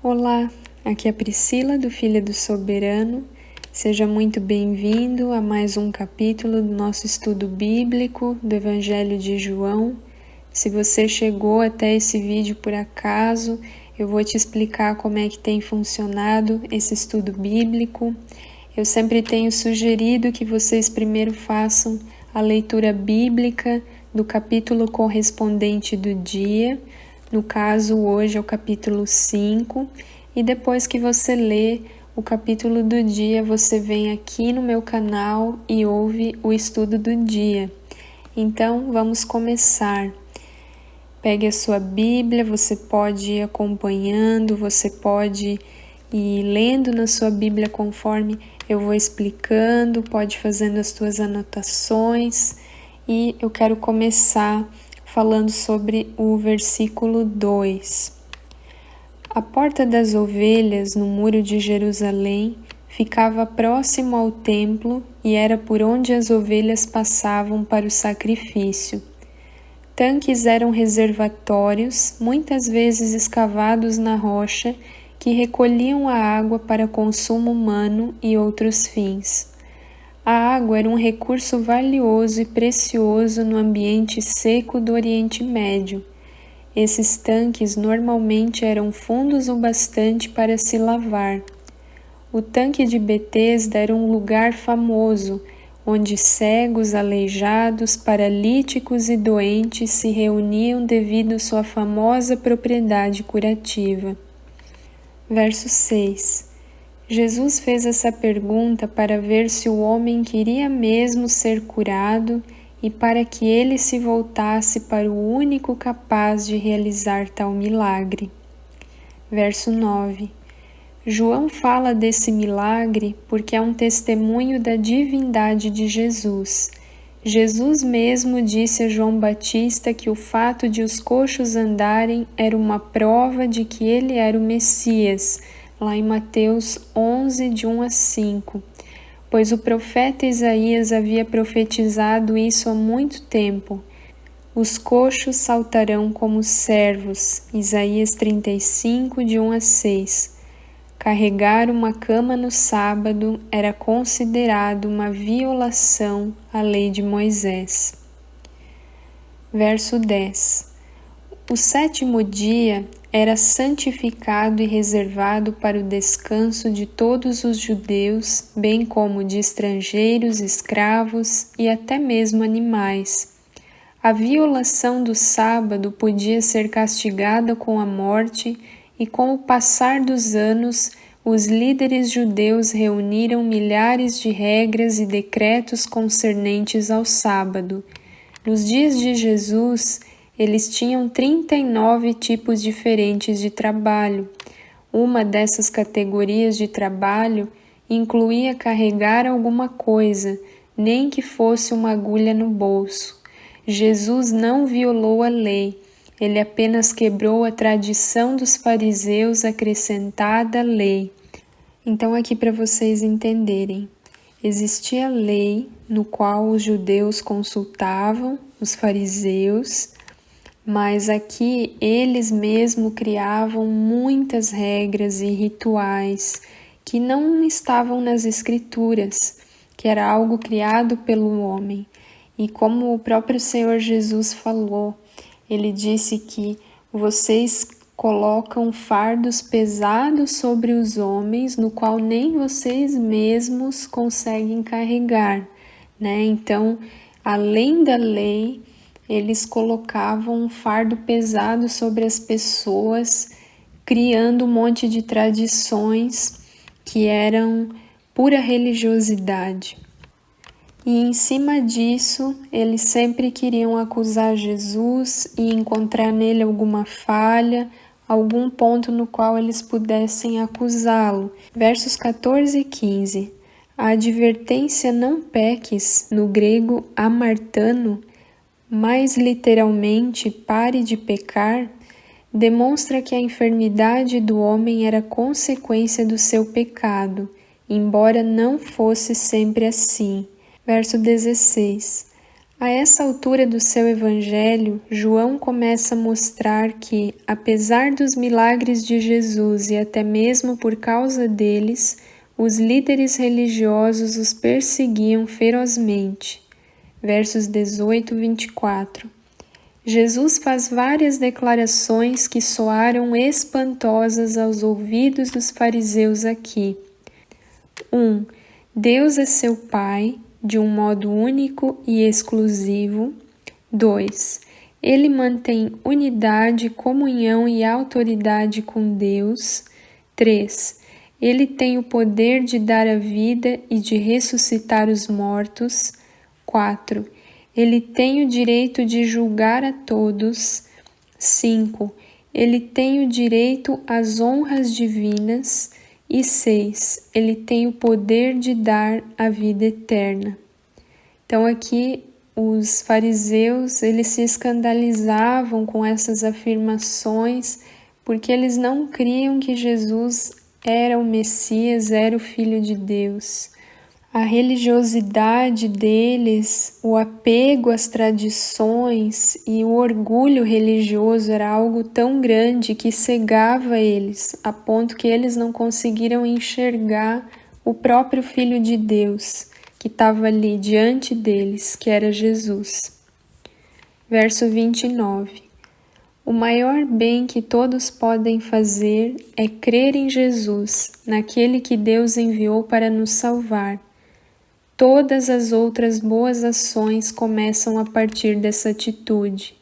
Olá, aqui é a Priscila do Filha do Soberano. Seja muito bem-vindo a mais um capítulo do nosso estudo bíblico do Evangelho de João. Se você chegou até esse vídeo por acaso, eu vou te explicar como é que tem funcionado esse estudo bíblico. Eu sempre tenho sugerido que vocês primeiro façam a leitura bíblica do capítulo correspondente do dia. No caso, hoje é o capítulo 5, e depois que você lê o capítulo do dia, você vem aqui no meu canal e ouve o estudo do dia. Então, vamos começar. Pegue a sua Bíblia, você pode ir acompanhando, você pode ir lendo na sua Bíblia conforme eu vou explicando, pode fazendo as suas anotações, e eu quero começar falando sobre o versículo 2. A porta das ovelhas no muro de Jerusalém ficava próximo ao templo e era por onde as ovelhas passavam para o sacrifício. Tanques eram reservatórios, muitas vezes escavados na rocha, que recolhiam a água para consumo humano e outros fins. A água era um recurso valioso e precioso no ambiente seco do Oriente Médio. Esses tanques normalmente eram fundos o bastante para se lavar. O tanque de Betesda era um lugar famoso, onde cegos, aleijados, paralíticos e doentes se reuniam devido à sua famosa propriedade curativa. Verso 6. Jesus fez essa pergunta para ver se o homem queria mesmo ser curado e para que ele se voltasse para o único capaz de realizar tal milagre. Verso 9. João fala desse milagre porque é um testemunho da divindade de Jesus. Jesus mesmo disse a João Batista que o fato de os coxos andarem era uma prova de que ele era o Messias, lá em Mateus 11, de 1 a 5, pois o profeta Isaías havia profetizado isso há muito tempo. Os coxos saltarão como servos, Isaías 35, de 1 a 6. Carregar uma cama no sábado era considerado uma violação à lei de Moisés. Verso 10. O sétimo dia era santificado e reservado para o descanso de todos os judeus, bem como de estrangeiros, escravos e até mesmo animais. A violação do sábado podia ser castigada com a morte, e com o passar dos anos, os líderes judeus reuniram milhares de regras e decretos concernentes ao sábado. Nos dias de Jesus, eles tinham 39 tipos diferentes de trabalho. Uma dessas categorias de trabalho incluía carregar alguma coisa, nem que fosse uma agulha no bolso. Jesus não violou a lei, ele apenas quebrou a tradição dos fariseus acrescentada à lei. Então, aqui para vocês entenderem, existia a lei no qual os judeus consultavam os fariseus, mas aqui eles mesmos criavam muitas regras e rituais que não estavam nas escrituras, que era algo criado pelo homem. E como o próprio Senhor Jesus falou, ele disse que vocês colocam fardos pesados sobre os homens, no qual nem vocês mesmos conseguem carregar, né? Então, além da lei, eles colocavam um fardo pesado sobre as pessoas, criando um monte de tradições que eram pura religiosidade. E em cima disso, eles sempre queriam acusar Jesus e encontrar nele alguma falha, algum ponto no qual eles pudessem acusá-lo. Versos 14 e 15. A advertência não peques, no grego amartano, mais literalmente pare de pecar, demonstra que a enfermidade do homem era consequência do seu pecado, embora não fosse sempre assim. Verso 16. A essa altura do seu evangelho, João começa a mostrar que, apesar dos milagres de Jesus e até mesmo por causa deles, os líderes religiosos os perseguiam ferozmente. Versos 18 e 24. Jesus faz várias declarações que soaram espantosas aos ouvidos dos fariseus aqui. 1. Deus é seu Pai, de um modo único e exclusivo. 2. Ele mantém unidade, comunhão e autoridade com Deus. 3. Ele tem o poder de dar a vida e de ressuscitar os mortos. 4. Ele tem o direito de julgar a todos. 5. Ele tem o direito às honras divinas. E 6. Ele tem o poder de dar a vida eterna. Então aqui os fariseus, eles se escandalizavam com essas afirmações, porque eles não criam que Jesus era o Messias, era o Filho de Deus. A religiosidade deles, o apego às tradições e o orgulho religioso era algo tão grande que cegava eles, a ponto que eles não conseguiram enxergar o próprio Filho de Deus, que estava ali diante deles, que era Jesus. Verso 29. O maior bem que todos podem fazer é crer em Jesus, naquele que Deus enviou para nos salvar. Todas as outras boas ações começam a partir dessa atitude.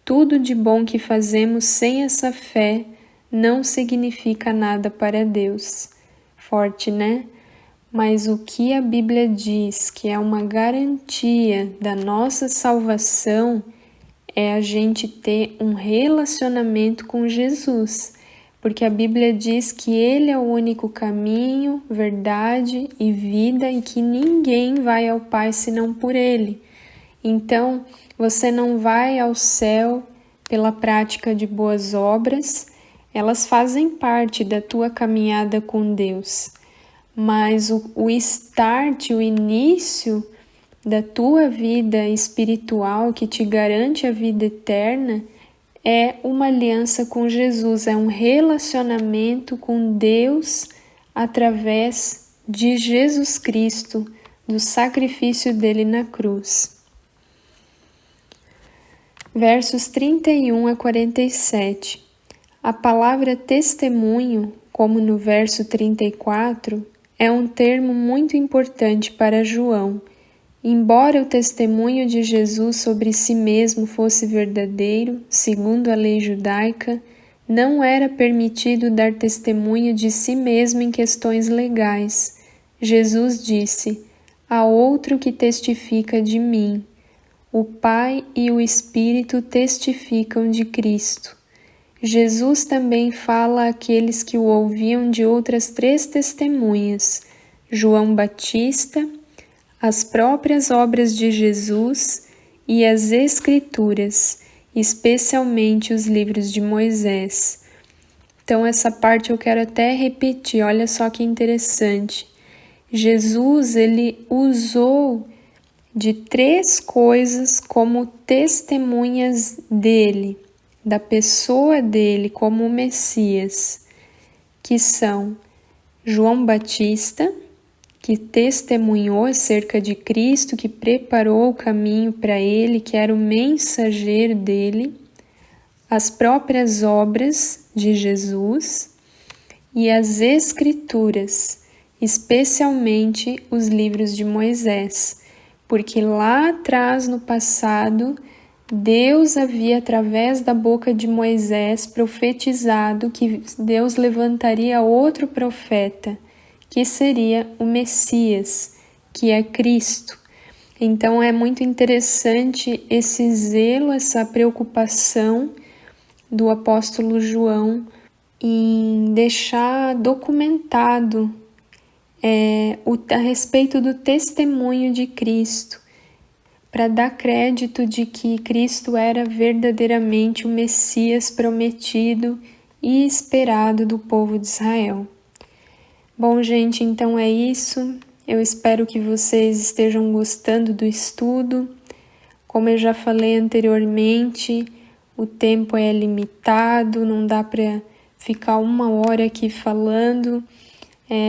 Tudo de bom que fazemos sem essa fé não significa nada para Deus. Forte, né? Mas o que a Bíblia diz que é uma garantia da nossa salvação é a gente ter um relacionamento com Jesus. Porque a Bíblia diz que Ele é o único caminho, verdade e vida e que ninguém vai ao Pai senão por Ele. Então, você não vai ao céu pela prática de boas obras, elas fazem parte da tua caminhada com Deus. Mas o start, o início da tua vida espiritual que te garante a vida eterna é uma aliança com Jesus, é um relacionamento com Deus através de Jesus Cristo, do sacrifício dele na cruz. Versos 31 a 47. A palavra testemunho, como no verso 34, é um termo muito importante para João. Embora o testemunho de Jesus sobre si mesmo fosse verdadeiro, segundo a lei judaica, não era permitido dar testemunho de si mesmo em questões legais. Jesus disse: "Há outro que testifica de mim. O Pai e o Espírito testificam de Cristo." Jesus também fala àqueles que o ouviam de outras 3 testemunhas: João Batista, as próprias obras de Jesus e as Escrituras, especialmente os livros de Moisés. Então essa parte eu quero até repetir, olha só que interessante. Jesus, ele usou de 3 coisas como testemunhas dele, da pessoa dele como Messias, que são João Batista, que testemunhou acerca de Cristo, que preparou o caminho para ele, que era o mensageiro dele, as próprias obras de Jesus e as Escrituras, especialmente os livros de Moisés, porque lá atrás, no passado, Deus havia, através da boca de Moisés, profetizado que Deus levantaria outro profeta, que seria o Messias, que é Cristo. Então é muito interessante esse zelo, essa preocupação do apóstolo João em deixar documentado a respeito do testemunho de Cristo, para dar crédito de que Cristo era verdadeiramente o Messias prometido e esperado do povo de Israel. Bom, gente, então é isso. Eu espero que vocês estejam gostando do estudo. Como eu já falei anteriormente, o tempo é limitado, não dá para ficar 1 hora aqui falando,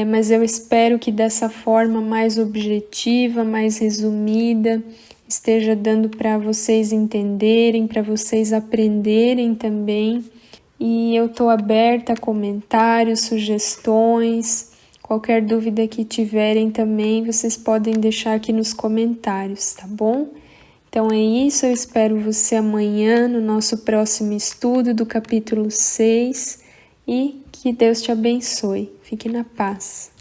mas eu espero que dessa forma mais objetiva, mais resumida, esteja dando para vocês entenderem, para vocês aprenderem também. E eu estou aberta a comentários, sugestões, qualquer dúvida que tiverem também, vocês podem deixar aqui nos comentários, tá bom? Então é isso, eu espero você amanhã no nosso próximo estudo do capítulo 6 e que Deus te abençoe. Fique na paz.